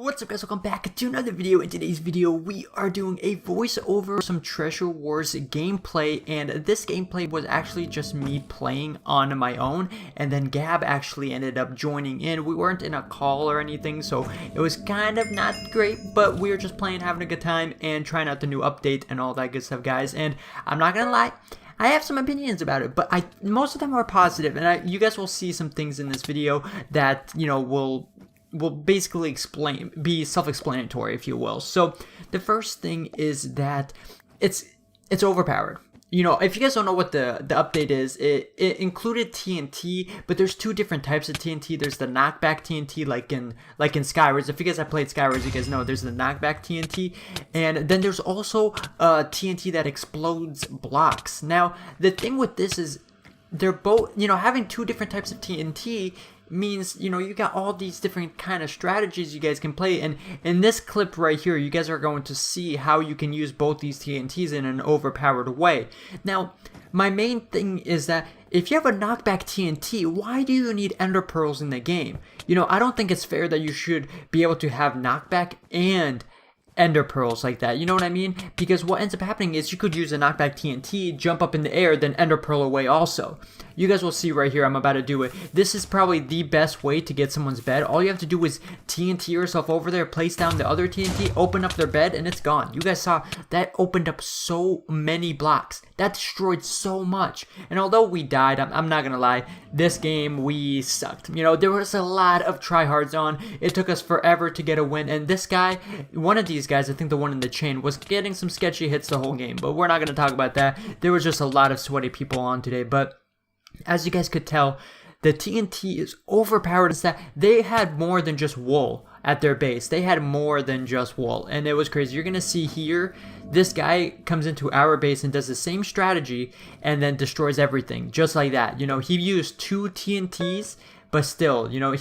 What's up guys, welcome back to another video. In today's video we are doing a voiceover some Treasure Wars gameplay, and this gameplay was actually just me playing on my own, and then Gab actually ended up joining in. We weren't in a call or anything, so it was kind of not great, but we were just playing, having a good time, and trying out the new update and all that good stuff, guys. And I'm not gonna lie, I have some opinions about it, but most of them are positive, and you guys will see some things in this video that, you know, will basically be self-explanatory, if you will. So the first thing is that it's overpowered. You know, if you guys don't know what the update is, it included TNT, but there's two different types of TNT. There's the knockback TNT, like in Skywars. If you guys have played Skywars, you guys know there's the knockback TNT, and then there's also TNT that explodes blocks. Now the thing with this is they're both, you know, having two different types of TNT means, you know, you got all these different kind of strategies you guys can play, and in this clip right here you guys are going to see how you can use both these TNTs in an overpowered way. Now my main thing is that if you have a knockback TNT, why do you need ender pearls in the game? You know, I don't think it's fair that you should be able to have knockback and ender pearls like that, you know what I mean? Because what ends up happening is you could use a knockback TNT, jump up in the air, then ender pearl away also. You guys will see right here, I'm about to do it. This is probably the best way to get someone's bed. All you have to do is TNT yourself over there, place down the other TNT, open up their bed, and it's gone. You guys saw that opened up so many blocks. That destroyed so much. And although we died, I'm not gonna lie, this game we sucked. You know, there was a lot of tryhards on. It took us forever to get a win, and this guy, one of these guys, I think the one in the chain, was getting some sketchy hits the whole game, but we're not going to talk about that. There was just a lot of sweaty people on today, but as you guys could tell, the TNT is overpowered. It's that they had more than just wool at their base. They had more than just wool, and it was crazy. You're going to see here, this guy comes into our base and does the same strategy and then destroys everything, just like that. You know, he used two TNTs, but still, you know,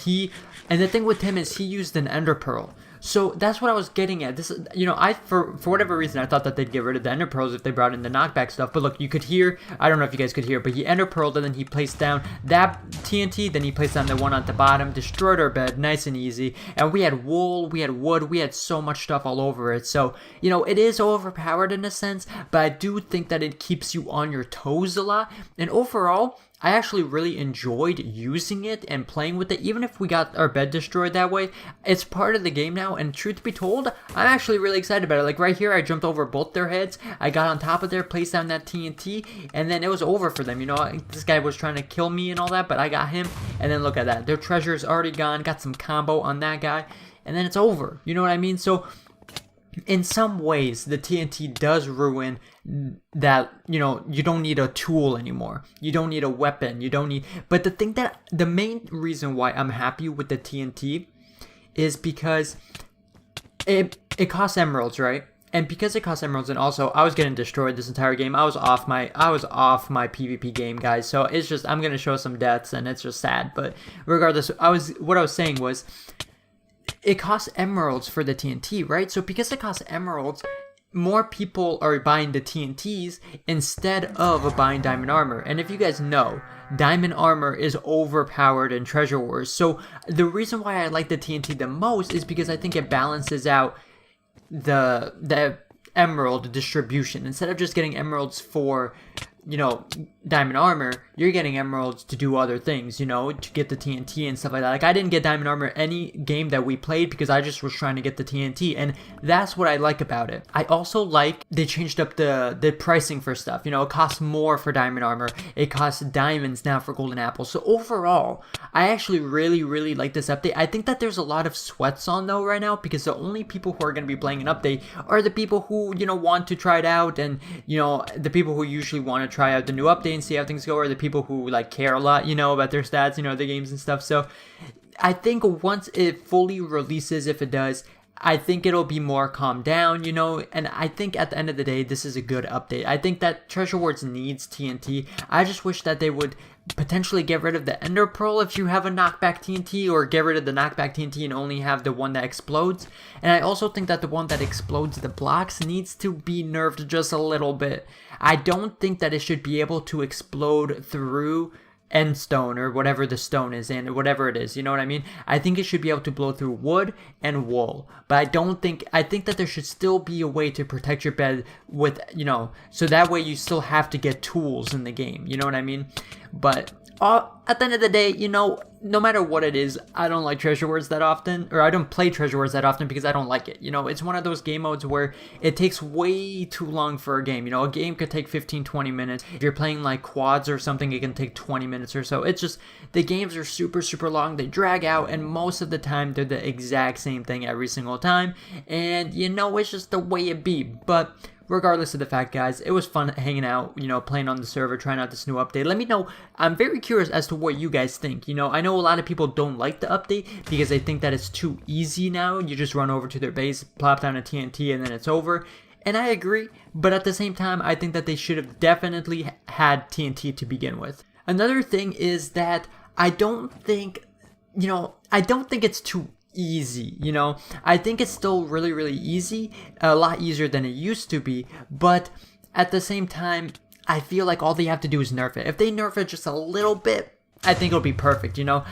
and the thing with him is he used an ender pearl. So that's what I was getting at. This, you know, for whatever reason, I thought that they'd get rid of the ender pearls if they brought in the knockback stuff. But look, you could hear, I don't know if you guys could hear, but he ender pearled and then he placed down that TNT, then he placed down the one at the bottom, destroyed our bed, nice and easy. And we had wool, we had wood, we had so much stuff all over it. So, you know, it is overpowered in a sense, but I do think that it keeps you on your toes a lot. And overall, I actually really enjoyed using it and playing with it, even if we got our bed destroyed that way. It's part of the game now, and truth be told, I'm actually really excited about it. Like right here, I jumped over both their heads, I got on top of there, placed down that TNT, and then it was over for them. You know, this guy was trying to kill me and all that, but I got him, and then look at that. Their treasure is already gone, got some combo on that guy, and then it's over. You know what I mean? So in some ways, the TNT does ruin that, you know, you don't need a tool anymore. You don't need a weapon. You don't need, but the main reason why I'm happy with the TNT is because it costs emeralds, right? And because it costs emeralds, and also I was getting destroyed this entire game. I was off my PvP game, guys. So it's just, I'm gonna show some deaths, and it's just sad. But regardless, what I was saying was, it costs emeralds for the TNT, right? So because it costs emeralds, more people are buying the TNTs instead of buying diamond armor. And if you guys know, diamond armor is overpowered in Treasure Wars. So the reason why I like the TNT the most is because I think it balances out the emerald distribution. Instead of just getting emeralds for, you know, diamond armor, you're getting emeralds to do other things, you know, to get the TNT and stuff like that. Like, I didn't get diamond armor any game that we played because I just was trying to get the TNT, and that's what I like about it. I also like they changed up the pricing for stuff. You know, it costs more for diamond armor. It costs diamonds now for golden apples. So overall, I actually really like this update. I think that there's a lot of sweats on though right now, because the only people who are going to be playing an update are the people who, you know, want to try it out, and, you know, the people who usually want to try out the new update and see how things go, or the people who like care a lot, you know, about their stats, you know, the games and stuff. So I think once it fully releases, if it does, I think it'll be more calmed down, you know, and I think at the end of the day, this is a good update. I think that Treasure Wars needs TNT. I just wish that they would potentially get rid of the ender pearl if you have a knockback TNT, or get rid of the knockback TNT and only have the one that explodes. And I also think that the one that explodes the blocks needs to be nerfed just a little bit. I don't think that it should be able to explode through end stone or whatever the stone is in, whatever it is, you know what I mean? I think it should be able to blow through wood and wool, but I think that there should still be a way to protect your bed with, you know, so that way you still have to get tools in the game, you know what I mean? But at the end of the day, you know, no matter what it is, I don't like treasure words that often, or I don't play treasure words that often because I don't like it. You know, it's one of those game modes where it takes way too long for a game. You know, a game could take 15-20 minutes. If you're playing like quads or something, it can take 20 minutes or so. It's just, the games are super long, they drag out, and most of the time they're the exact same thing every single time, and you know, it's just the way it be. But regardless of the fact, guys, it was fun hanging out, you know, playing on the server, trying out this new update. Let me know. I'm very curious as to what you guys think. You know, I know a lot of people don't like the update because they think that it's too easy now. You just run over to their base, plop down a TNT, and then it's over. And I agree, but at the same time, I think that they should have definitely had TNT to begin with. Another thing is that I don't think it's too easy, you know. I think it's still really easy, a lot easier than it used to be, but at the same time, I feel like all they have to do is nerf it. If they nerf it just a little bit, I think it'll be perfect, you know.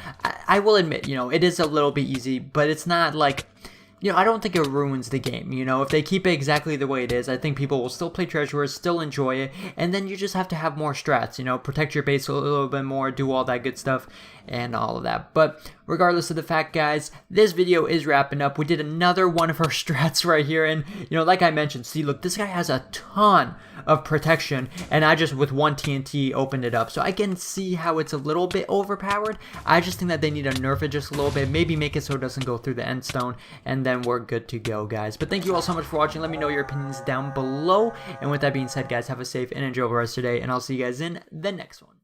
I will admit, you know, it is a little bit easy, but it's not like, you know, I don't think it ruins the game, you know. If they keep it exactly the way it is, I think people will still play treasure words, still enjoy it, and then you just have to have more strats, you know, protect your base a little bit more, do all that good stuff, and all of that. But regardless of the fact, guys, this video is wrapping up. We did another one of our strats right here, and, you know, like I mentioned, see, look, this guy has a ton of protection, and I just, with one TNT, opened it up, so I can see how it's a little bit overpowered. I just think that they need to nerf it just a little bit, maybe make it so it doesn't go through the end stone, and then we're good to go, guys. But thank you all so much for watching. Let me know your opinions down below, and with that being said, guys, have a safe and enjoyable rest of your day, and I'll see you guys in the next one.